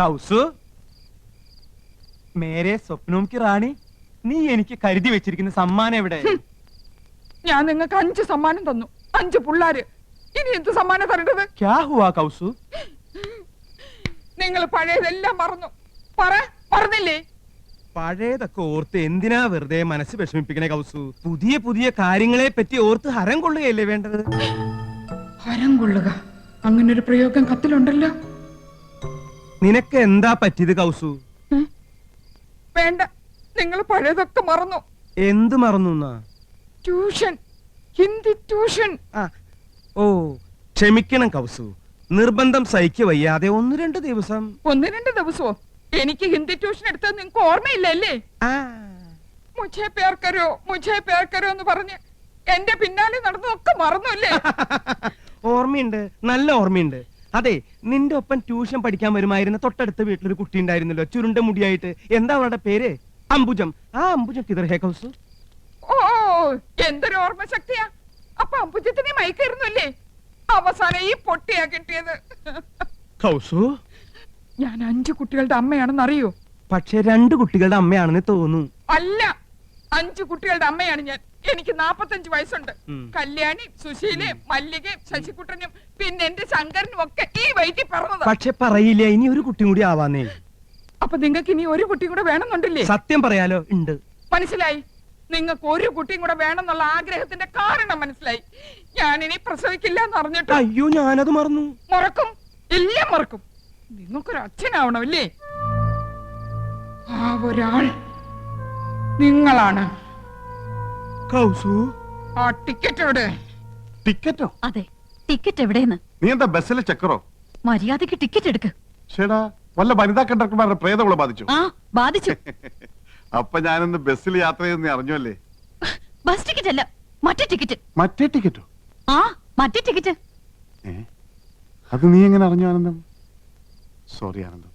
കൗസു, മേരെ സ്വപ്നവും കി റാണി, നീ എനിക്ക് കരുതി വെച്ചിരിക്കുന്ന സമ്മാനം എവിടെ? ഞാൻ നിങ്ങൾക്ക് 5 സമ്മാനം തന്നു, 5 പിള്ളാര്. ഇനി എന്ത് സമ്മാനം തരേണ്ടത്? ക്യാ ഹുവാ കൗസു? നിങ്ങൾ പഴയതെല്ലാം മറന്നു. പറഞ്ഞില്ലേ? പഴയതൊക്കെ ഓർത്ത് എന്തിനാ വെറുതെ മനസ്സ് വിഷമിപ്പിക്കണേ കൗസു? പുതിയ പുതിയ കാര്യങ്ങളെ പറ്റി ഓർത്ത് ഹരം കൊള്ളുകയല്ലേ വേണ്ടത്? ഹരം കൊള്ളുക, അങ്ങനൊരു പ്രയോഗം കത്തിലുണ്ടല്ലോ. നിനക്ക് എന്താ പറ്റിയത് കൗസു? വേണ്ട, നിങ്ങൾ പഴയതൊക്കെ മറന്നു. എന്ത് മറന്നു? Tuition, Hindi tuition. ഓ ക്ഷമിക്കണം കൗസു, നിർബന്ധം സഹിക്ക വയ്യാതെ 1-2 ദിവസം. 1-2 ദിവസമോ? എനിക്ക് ഹിന്ദി ട്യൂഷൻ എടുത്തത് നിങ്ങൾക്ക് ഓർമ്മയില്ലല്ലേ? മുझे प्यार करो എന്ന് പറഞ്ഞ് എന്റെ പിന്നാലെ നടന്നതൊക്കെ മറന്നല്ലേ? ഓർമ്മയുണ്ട്, നല്ല ഓർമ്മയുണ്ട്. അതെ, നിന്റെ ഒപ്പം ട്യൂഷൻ പഠിക്കാൻ വരുമായിരുന്ന തൊട്ടടുത്ത വീട്ടിലൊരു കുട്ടി ഉണ്ടായിരുന്നല്ലോ, ചുരുണ്ട മുടിയായിട്ട്. എന്താ അവളുടെ പേര്? അംബുജം. ആ അംബുജം കിതർ ഹേ കൗസു? ഓ, എന്തൊരു ഓർമ്മ ശക്തിയാ! അപ്പൊ അംബുജത്തിനെ മയക്കായിരുന്നല്ലേ? അവസാനം ഈ പൊട്ടിയാ കിട്ടിയത്. കൗസു, ഞാൻ 5 കുട്ടികളുടെ അമ്മയാണെന്ന് അറിയോ? പക്ഷെ 2 കുട്ടികളുടെ അമ്മയാണെന്ന് തോന്നുന്നു. അല്ല, 5 കുട്ടികളുടെ അമ്മയാണ് ഞാൻ. എനിക്ക് 45 വയസ്സുണ്ട്. കല്യാണി, സുശീല, മല്ലിക, ശശികുട്ടനും പിന്നെ എന്റെ ശങ്കരനും ഒക്കെ ഈ വയറ്റിൽ പറഞ്ഞത്. പക്ഷെ പറയില്ല, ഇനി ഒരു കുട്ടി കൂടി ആവാന്നേ. അപ്പൊ നിങ്ങൾക്ക് ഇനി ഒരു കുട്ടി കൂടെ വേണമെന്നുണ്ടല്ലേ? സത്യം പറയാലോ, ഉണ്ട്. മനസ്സിലായി. നിങ്ങൾക്ക് ഒരു കുട്ടിയും കൂടെ വേണമെന്നുള്ള ആഗ്രഹത്തിന്റെ കാരണം മനസ്സിലായി. ഞാനിനി പ്രസവിക്കില്ല എന്ന് അറിഞ്ഞിട്ട്. അയ്യോ, ഞാനത് മറന്നു. മറക്കും, എല്ലാം മറക്കും. നിങ്ങൾക്കൊരു അച്ഛനാവണമല്ലേ? ആ ഒരാൾ നിങ്ങളാണ്. കൗസു, ആ ടിക്കറ്റ് എവിടെ? ടിക്കറ്റോ? അതെ, ടിക്കറ്റ് എവിടെയെന്ന്. നീ എന്താ ബസ്സിലെ ചക്കറോ? മര്യാദക്ക് ടിക്കറ്റ് എടുക്ക്. ചേടാ, വല്ല വനിതാ കണ്ടക്ടർമാരുടെ പ്രേതങ്ങളെ ബാധിച്ചു? ആ, ബാധിച്ചു. അപ്പൊ ഞാനൊന്ന് ബസ്സിൽ യാത്ര ചെയ്തെന്ന് അറിഞ്ഞല്ലേ? ബസ് ടിക്കറ്റ് അല്ല, മറ്റേ ടിക്കറ്റ്. മറ്റേ ടിക്കറ്റോ? ആ, മറ്റേ ടിക്കറ്റ്. അത് നീ എങ്ങനെ അറിഞ്ഞു ആനന്ദം? സോറി ആനന്ദം,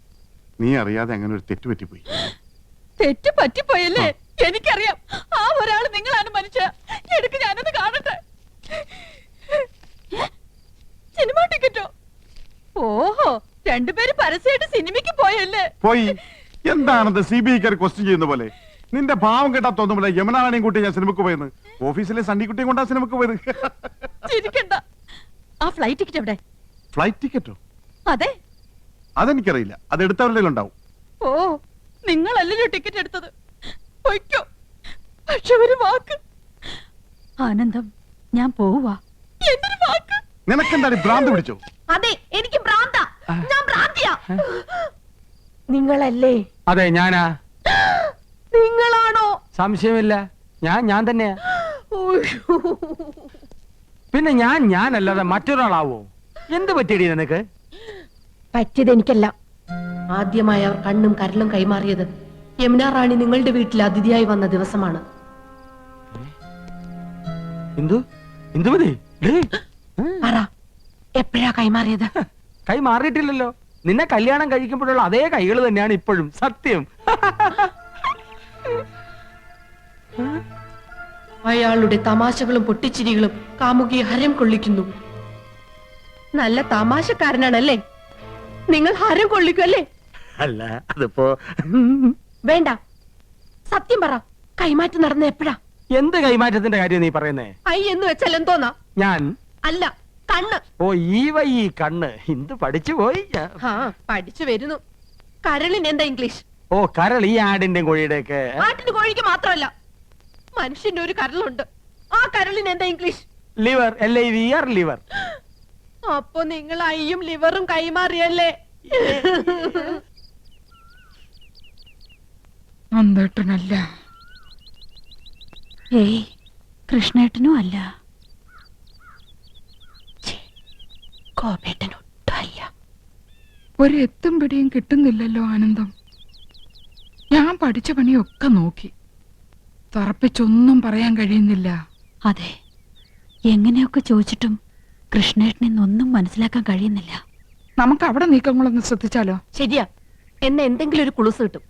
നീ അറിയാതെ അങ്ങനെ ഒരു തെറ്റ് പറ്റിപ്പോയി. തെറ്റ് പറ്റിപ്പോയല്ലേ? എനിക്കറിയാം. ആ ഒരാൾ നിങ്ങളാണ് മനുഷ്യ. എടുക്ക്, ഞാനത് കാണട്ടെ. സിനിമ ടിക്കറ്റോ? ഓഹോ, 2 പേര് പരസ്യമായിട്ട് സിനിമയ്ക്ക് പോയല്ലേ? പോയി. എന്താണെന്ന് CBI ക്വസ്റ്റ്യൻ ചെയ്യുന്ന പോലെ. നിന്റെ ഭാവം കേട്ടാ തോന്നുമ്പോൾ യമുനാറാണിയും കൂട്ടി ഞാൻ സിനിമക്ക് പോയെന്ന്. ഓഫീസിലെ സണ്ണിക്കുട്ടിയും കൊണ്ടാ സിനിമക്ക് പോയത്. ചിരിക്കണ്ട. ആ ഫ്ലൈറ്റ് ടിക്കറ്റ് എവിടെ? ഫ്ലൈറ്റ് ടിക്കറ്റോ? അതെ. അതെനിക്കറിയില്ല, അത് എടുത്തവരുടെ ഉണ്ടാവും. ഓ, നിങ്ങളല്ലല്ലോ ടിക്കറ്റ് എടുത്തത്. പൊയ്ക്കോ. പക്ഷെ ഒരു വാക്ക്. ആനന്ദം, ഞാൻ പോവാ. എന്തൊരു വാക്ക്! നിനക്കെന്താണ് ഭ്രാന്ത് പിടിച്ചോ? അതെ, എനിക്ക് ഭ്രാന്താ. ഞാൻ ഭ്രാന്തിയാ. നിങ്ങളല്ലേ? അതെ, ഞാനാ. നിങ്ങളാണോ? സംശയമില്ല, ഞാൻ തന്നെയാ. പിന്നെ ഞാനല്ലാതെ മറ്റൊരാളാവോ? എന്ത് പറ്റിയടി നിനക്ക്? പറ്റിയത് എനിക്കല്ല. ആദ്യമായി അവർ കണ്ണും കരളും കൈമാറിയത് യമുനാ റാണി നിങ്ങളുടെ വീട്ടിൽ അതിഥിയായി വന്ന ദിവസമാണ്. പറ, എപ്പോഴാ കൈമാറിയത്? കൈ മാറിയിട്ടില്ലല്ലോ. നിന്നെ കല്യാണം കഴിക്കുമ്പോഴുള്ള അതേ കൈകൾ തന്നെയാണ് ഇപ്പോഴും. സത്യം. അയാളുടെ തമാശകളും പൊട്ടിച്ചിരികളും കാമുകിയെ ഹരം കൊള്ളിക്കുന്നു. നല്ല തമാശക്കാരനാണല്ലേ? നിങ്ങൾ ഹരം കൊള്ളിക്കുമല്ലേ? അല്ല, അതിപ്പോ വേണ്ട, സത്യം പറ. കൈമാറ്റം നടന്ന എപ്പോഴാ? എന്ത് കൈമാറ്റത്തിന്റെ കാര്യം നീ പറയുന്നേ? ഐ എന്ന് വെച്ചാൽ എന്തോന്നാ? ഞാൻ അല്ല, കണ്ണ്. ഓ, ഈ കണ്ണ്. എന്ത് പഠിച്ചു പോയി? പഠിച്ചു വരുന്നു. കരളിന് എന്താ ഇംഗ്ലീഷ്? ഓ, കരൾ. ഈ ആടിന്റെ കോഴിയുടെ ഒക്കെ. ആട്ടിന് കോഴിക്ക് മാത്രമല്ല, മനുഷ്യന്റെ ഒരു കരളുണ്ട്. ആ കരളിന് എന്താ ഇംഗ്ലീഷ്? ലിവർ. LIVR, liver. അപ്പൊ നിങ്ങൾ ഐയും ലിവറും കൈമാറിയല്ലേ? നന്ദേട്ടനല്ല. ഏയ്, കൃഷ്ണേട്ടനും അല്ല. കോപേട്ടനൊട്ടല്ല. ഒരു എത്തും പിടിയും കിട്ടുന്നില്ലല്ലോ ആനന്ദം. ഞാൻ പഠിച്ച പണിയൊക്കെ നോക്കി, തറപ്പിച്ചൊന്നും പറയാൻ കഴിയുന്നില്ല. അതെ, എങ്ങനെയൊക്കെ ചോദിച്ചിട്ടും കൃഷ്ണേട്ടനൊന്നും മനസ്സിലാക്കാൻ കഴിയുന്നില്ല. നമുക്ക് അവിടെ നീക്കങ്ങളൊന്ന് ശ്രദ്ധിച്ചാലോ? ശരിയാ, എന്നെ എന്തെങ്കിലും ഒരു കുളുസ് കിട്ടും.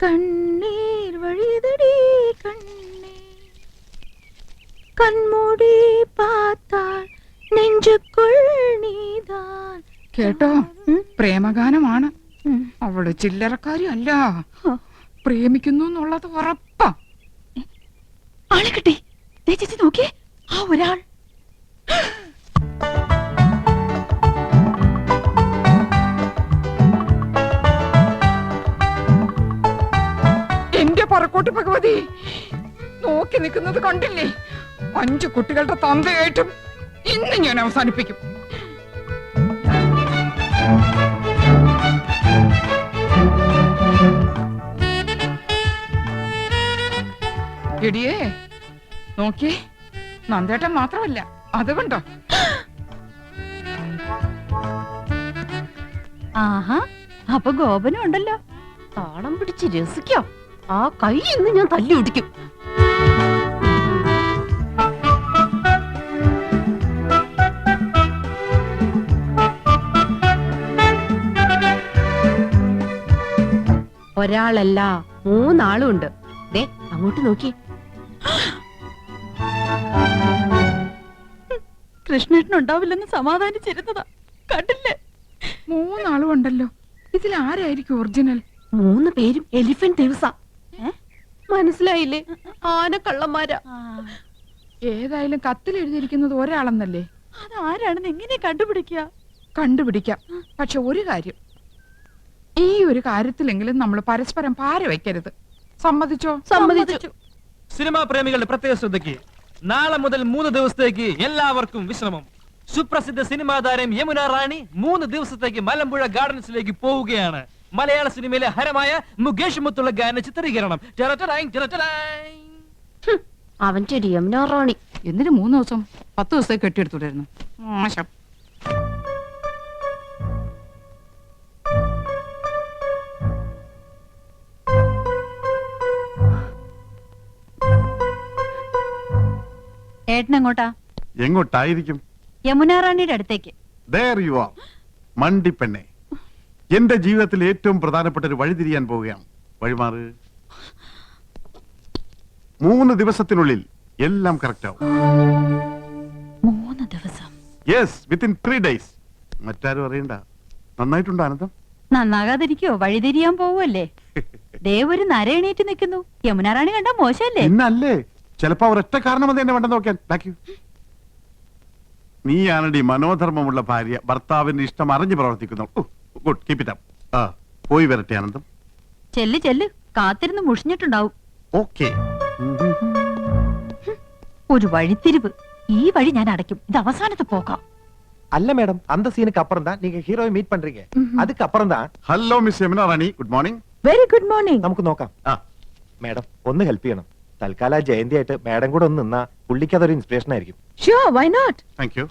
കണ്ണീർ വഴിതടി കണ്ണേ, കൺമൂടി பார்த்தால் കേട്ടോ, പ്രേമഗാനമാണ്. അവള് ചില്ലറക്കാരി അല്ല, പ്രേമിക്കുന്നു എന്നുള്ളത് ഉറപ്പാ. ആളെ കിട്ടി. ദേ ചേച്ചി നോക്കിയേ, ആ ഒരാൾ. എന്റെ പറക്കോട്ട് ഭഗവതി, നോക്കി നിൽക്കുന്നത് കണ്ടില്ലേ? 5 കുട്ടികളുടെ തന്തയായിട്ടും ഇന്ന് ഞാൻ അവസാനിപ്പിക്കും. എടിയേ, നോക്കിയേ, നന്ദേട്ടൻ മാത്രമല്ല, അത് കണ്ടോ? ആഹാ, അപ്പൊ ഗോപനും ഉണ്ടല്ലോ. താളം പിടിച്ച് രസിക്കാം. ആ കൈ ഇന്ന് ഞാൻ തല്ലി ഒടിക്കും. ഒരാളല്ല, 3 ആളും ഉണ്ട്. ദേ അങ്ങോട്ട് നോക്കി. കൃഷ്ണേട്ടനുണ്ടാവില്ലെന്ന് സമാധാനിച്ചിരുന്നതാ, കണ്ടില്ലേ? 3 ആളും ഉണ്ടല്ലോ. ഇതിൽ ആരായിരിക്കും ഒറിജിനൽ? 3 പേരും എലിഫന്റ് ദിവസ. മനസ്സിലായില്ലേ? ആനക്കള്ളന്മാരാ. ഏതായാലും കത്തിൽ എഴുതിയിരിക്കുന്നത് ഒരാളെന്നല്ലേ? അതാരാണെന്ന് എങ്ങനെ കണ്ടുപിടിക്കുക? കണ്ടുപിടിക്കാം. പക്ഷെ ഒരു കാര്യം, ഈ ഒരു കാര്യത്തിലെങ്കിലും നമ്മൾ പരസ്പരം പാര വെക്കരുത്. സമ്മതിച്ചോ? സമ്മതിച്ചു. സിനിമാ പ്രേമികളുടെ പ്രത്യേക ശ്രദ്ധയ്ക്ക് നാളെ മുതൽ 3 ദിവസത്തേക്ക് എല്ലാവർക്കും വിശ്രമം. സുപ്രസിദ്ധ സിനിമാ താരം യമുന റാണി 3 ദിവസത്തേക്ക് മലമ്പുഴ ഗാർഡൻസിലേക്ക് പോവുകയാണ്. മലയാള സിനിമയിലെ ഹരമായ മുകേഷ് മുത്തുള്ള ഗാന ചിത്രീകരണം. അവൻ ചെടി യമുന റാണി. എന്തിനു 3 ദിവസം? 10 ദിവസത്തേക്ക് കെട്ടിയെടുത്തുണ്ടായിരുന്നു. മോശം. ഏട്ടൻ എങ്ങോട്ടാ? എങ്ങോട്ടായിരിക്കും? യമുന റാണിയുടെ അടുത്തേക്ക്. There you are, മണ്ടിപ്പെണ്ണെ. എന്റെ ജീവിതത്തിൽ ഏറ്റവും പ്രധാനപ്പെട്ട ഒരു വഴി തിരിയാൻ പോവുകയാണ്. വഴിമാറ്. 3 ദിവസത്തിനുള്ളിൽ എല്ലാം കറക്റ്റ് ആവും. 3 ദിവസം? Yes, within 3 days. മറ്റാരും അറിയണ്ട. നന്നായിട്ടുണ്ടോ ആനന്ദം? നന്നാകാതിരിക്കോ? വഴിതിരിയാൻ പോവല്ലേ? ദേ ഒരു നര എണീറ്റ് നിൽക്കുന്നു. യമുന റാണി കണ്ടാ മോശമല്ലേ? ഇന്നല്ലേ, ചിലപ്പോ അവർ ഒറ്റ കാരണം അത് എന്നെ വേണ്ട നോക്കാൻ. നീയാണടി മനോധർമ്മമുള്ള ഭാര്യ, ഭർത്താവിന്റെ ഇഷ്ടം അറിഞ്ഞു പ്രവർത്തിക്കുന്നു. Good, keep it up. പോയി വരട്ടെ ആനന്ദം. ചെല്ല് ചെല്ല്, കാത്തിരുന്ന് മുഷിഞ്ഞിട്ടുണ്ടാവും. ഓക്കെ. ഒരു വഴിത്തിരിവ്. ഈ വഴി ഞാൻ അടയ്ക്കും. ഇത് അവസാനത്തെ പോക്കാം. அல்ல மேடம், அந்த சீனுக்கு அப்புறம் தான் நீங்க ஹீரோவை மீட் பண்றீங்க. அதுக்கு அப்புறம் தான். Hello miss Yamuna Rani, good morning. Very good morning. നമുക്ക് നോക്കാം. മേഡം ഒന്ന് ഹെൽപ്പ് ചെയ്യണം. തൽക്കാലം ജയന്തി ആയിട്ട് മേഡം കൂടെ ഒന്ന് നിന്നാ പുള്ളിക്ക് അതൊരു ഇൻസ്പിറേഷൻ ആയിരിക്കും. Sure, why not? Thank U.